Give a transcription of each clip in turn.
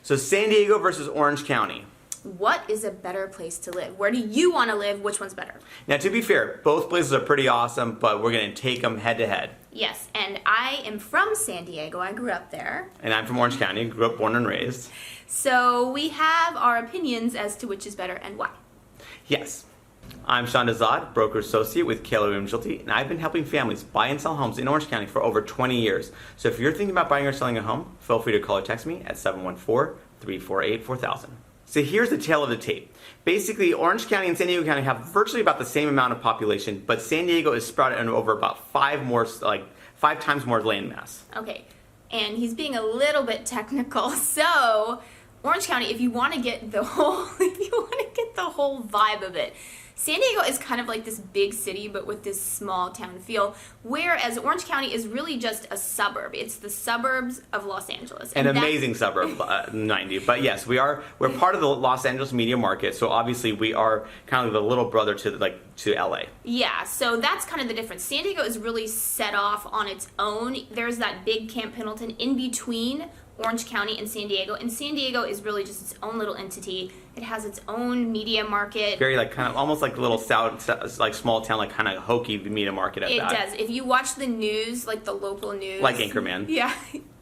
So San Diego versus Orange County. What is a better place to live? Where do you want to live? Which one's better? Now, to be fair, both places are pretty awesome, but we're going to take them head to head. Yes, and I am from San Diego. I grew up there. And I'm from Orange County, grew up, born and raised. So we have our opinions as to which is better and why. Yes. I'm Dezahd, broker associate with Keller, and I've been helping families buy and sell homes in Orange County for over 20 years. So if you're thinking about buying or selling a home, feel free to call or text me at 714-348-4000. So here's the tale of the tape. Basically, Orange County and San Diego County have virtually about the same amount of population, but San Diego is spread out over about five times more land mass. Okay, and he's being a little bit technical. So, Orange County, if you want to get the whole vibe of it, San Diego is kind of like this big city, but with this small town feel, whereas Orange County is really just a suburb. It's the suburbs of Los Angeles. An amazing suburb, 90. But yes, we're part of the Los Angeles media market, so obviously we are kind of the little brother to LA. Yeah, so that's kind of the difference. San Diego is really set off on its own. There's that big Camp Pendleton in between Orange County and San Diego is really just its own little entity. It has its own media market. Very kind of almost like a little small town, kind of hokey media market at that. It does. If you watch the news, the local news. Like Anchorman. Yeah.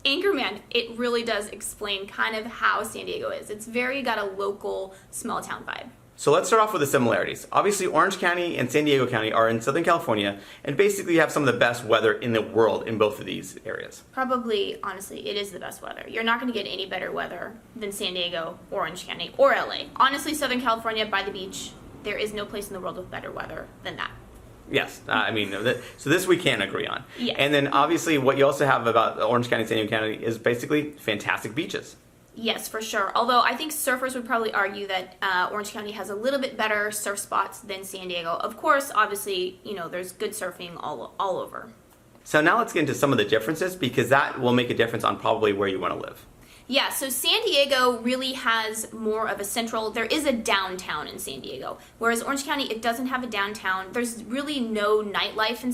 Anchorman, it really does explain kind of how San Diego is. It's got a local small town vibe. So let's start off with the similarities. Obviously, Orange County and San Diego County are in Southern California, and basically have some of the best weather in the world in both of these areas. Probably, honestly, it is the best weather. You're not going to get any better weather than San Diego, Orange County, or LA. Honestly, Southern California, by the beach, there is no place in the world with better weather than that. Yes, so this we can agree on. Yes. And then obviously what you also have about Orange County, San Diego County is basically fantastic beaches. Yes, for sure. Although I think surfers would probably argue that Orange County has a little bit better surf spots than San Diego. Of course, obviously, there's good surfing all over. So now let's get into some of the differences, because that will make a difference on probably where you want to live. Yeah, so San Diego really has more of there is a downtown in San Diego, whereas Orange County, it doesn't have a downtown. There's really no nightlife in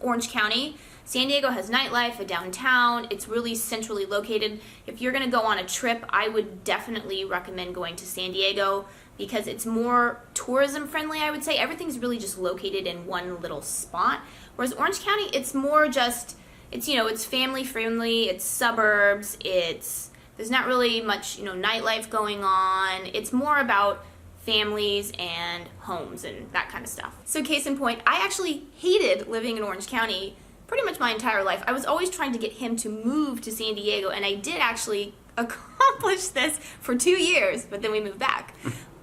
Orange County. San Diego has nightlife, a downtown. It's really centrally located. If you're going to go on a trip, I would definitely recommend going to San Diego because it's more tourism friendly, I would say. Everything's really just located in one little spot. Whereas Orange County, it's more just, it's family friendly, it's suburbs, there's not really much, nightlife going on. It's more about families and homes and that kind of stuff. So case in point, I actually hated living in Orange County pretty much my entire life. I was always trying to get him to move to San Diego, and I did actually accomplish this for 2 years, but then we moved back.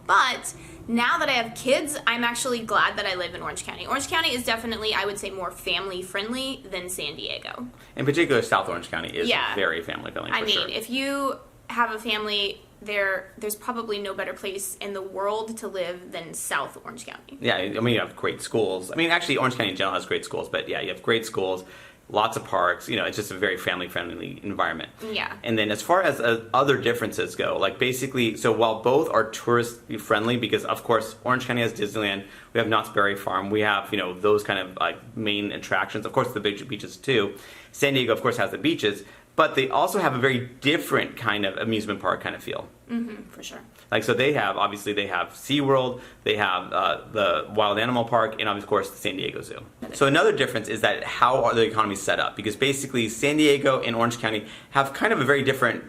But now that I have kids, I'm actually glad that I live in Orange County. Orange County is definitely, I would say, more family friendly than San Diego. In particular, South Orange County is very family friendly, for sure. If you have a family, there's probably no better place in the world to live than South Orange County. Yeah, you have great schools. Actually, Orange County in general has great schools, but yeah, you have great schools, lots of parks. It's just a very family-friendly environment. Yeah. And then as far as other differences go, basically, so while both are tourist-friendly, because of course Orange County has Disneyland, we have Knott's Berry Farm, we have those kind of main attractions. Of course, the big beaches too. San Diego, of course, has the beaches. But they also have a very different kind of amusement park kind of feel. Mm-hmm, for sure. So they have SeaWorld, they have the Wild Animal Park, and of course the San Diego Zoo. So another difference is that how are the economies set up? Because basically San Diego and Orange County have kind of a very different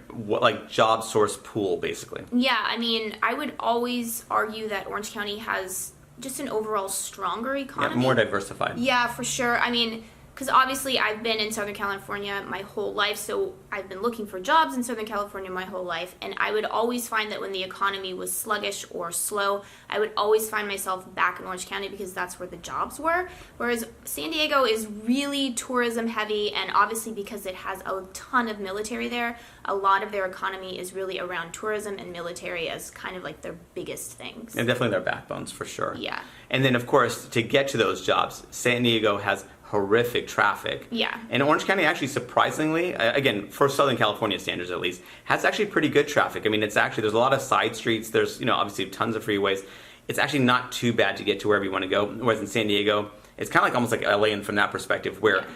job source pool, basically. Yeah, I would always argue that Orange County has just an overall stronger economy. Yeah, more diversified. Yeah, for sure. Because obviously I've been in Southern California my whole life, so I've been looking for jobs in Southern California my whole life, and I would always find that when the economy was sluggish or slow, I would always find myself back in Orange County because that's where the jobs were, whereas San Diego is really tourism heavy, and obviously because it has a ton of military there, a lot of their economy is really around tourism and military as kind of their biggest things. And definitely their backbones, for sure. Yeah. And then, of course, to get to those jobs, San Diego has horrific traffic. Yeah. And Orange County actually, surprisingly, again, for Southern California standards at least, has actually pretty good traffic. It's actually, there's a lot of side streets, there's, obviously tons of freeways. It's actually not too bad to get to wherever you want to go. Whereas in San Diego, it's kind of almost like LA from that perspective, where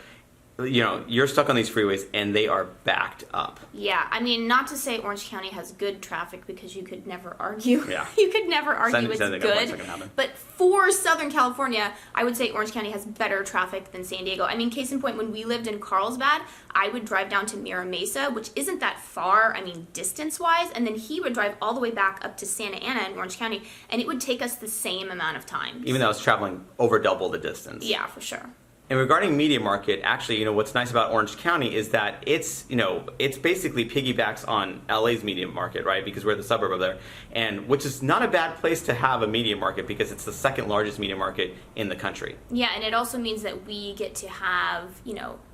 you're stuck on these freeways and they are backed up. Yeah, I mean, not to say Orange County has good traffic because you could never argue. Yeah. You could never argue it's Something good. that's gonna happen. But for Southern California, I would say Orange County has better traffic than San Diego. I mean, case in point, when we lived in Carlsbad, I would drive down to Mira Mesa, which isn't that far, I mean, distance-wise, and then he would drive all the way back up to Santa Ana in Orange County, and it would take us the same amount of time. Even though I was traveling over double the distance. Yeah, for sure. And regarding media market, actually, what's nice about Orange County is that it's basically piggybacks on LA's media market, right? Because we're the suburb of there, and which is not a bad place to have a media market because it's the second largest media market in the country. Yeah, and it also means that we get to have,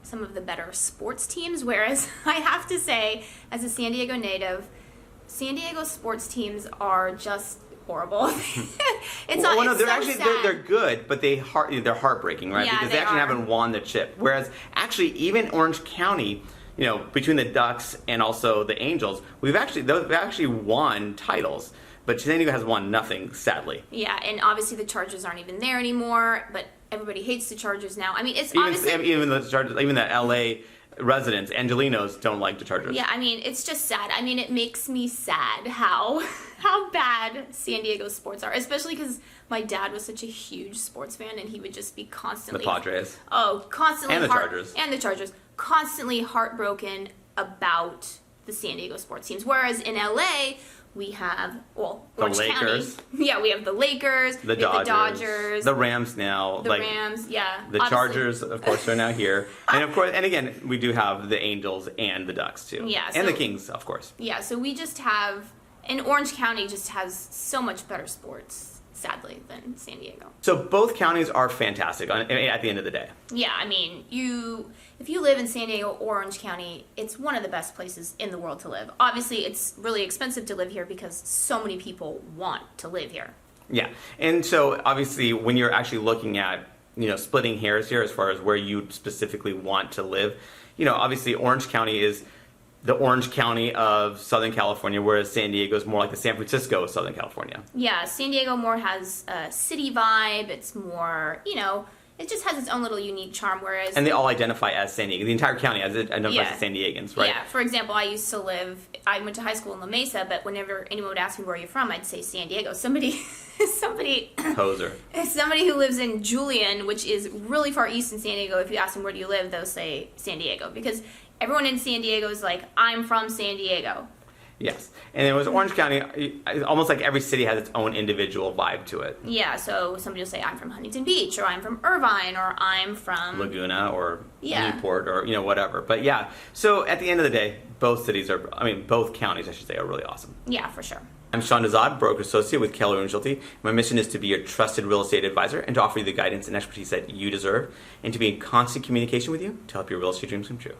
some of the better sports teams, whereas I have to say, as a San Diego native, San Diego sports teams are just horrible. They're good, but they're heartbreaking, right? Yeah, because they actually haven't won the chip. Whereas actually, even Orange County, between the Ducks and also the Angels, they've actually won titles. But San Diego has won nothing, sadly. Yeah, and obviously the Chargers aren't even there anymore. But everybody hates the Chargers now. I mean, it's even the Chargers, even the LA residents, Angelinos, don't like the Chargers. Yeah, I mean, it's just sad. I mean, it makes me sad how bad San Diego sports are, especially because my dad was such a huge sports fan, and he would just be constantly... The Padres. Oh, constantly... And the Chargers. And the Chargers. Constantly heartbroken about the San Diego sports teams. Whereas in LA... we have, Orange Lakers. County. Yeah, we have the Lakers, the Dodgers, the Rams now. The Rams, yeah. The Chargers, of course, are now here. And of course, and again, we do have the Angels and the Ducks, too. Yeah. And the Kings, of course. Yeah, so we just have, and Orange County just has so much better sports, sadly, than San Diego. So both counties are fantastic at the end of the day. Yeah, I mean, if you live in San Diego or Orange County, it's one of the best places in the world to live. Obviously, it's really expensive to live here because so many people want to live here. Yeah, and so obviously when you're actually looking at, splitting hairs here as far as where you specifically want to live, obviously Orange County is the Orange County of Southern California, whereas San Diego is more like the San Francisco of Southern California. Yeah, San Diego more has a city vibe. It's more, it just has its own little unique charm, whereas... And they all identify as San Diego. The entire county identifies as San Diegans, right? Yeah, for example, I went to high school in La Mesa, but whenever anyone would ask me where you're from, I'd say San Diego. Somebody... Poser. Somebody who lives in Julian, which is really far east in San Diego, if you ask them where do you live, they'll say San Diego. Because everyone in San Diego is like, I'm from San Diego. Yes. And it was Orange County, almost like every city has its own individual vibe to it. Yeah, so somebody will say, I'm from Huntington Beach, or I'm from Irvine, or I'm from... Laguna, or Newport, or, whatever. But yeah, so at the end of the day, both counties, I should say, are really awesome. Yeah, for sure. I'm Sean Dezahd, broker associate with Keller Realty. My mission is to be your trusted real estate advisor and to offer you the guidance and expertise that you deserve, and to be in constant communication with you to help your real estate dreams come true.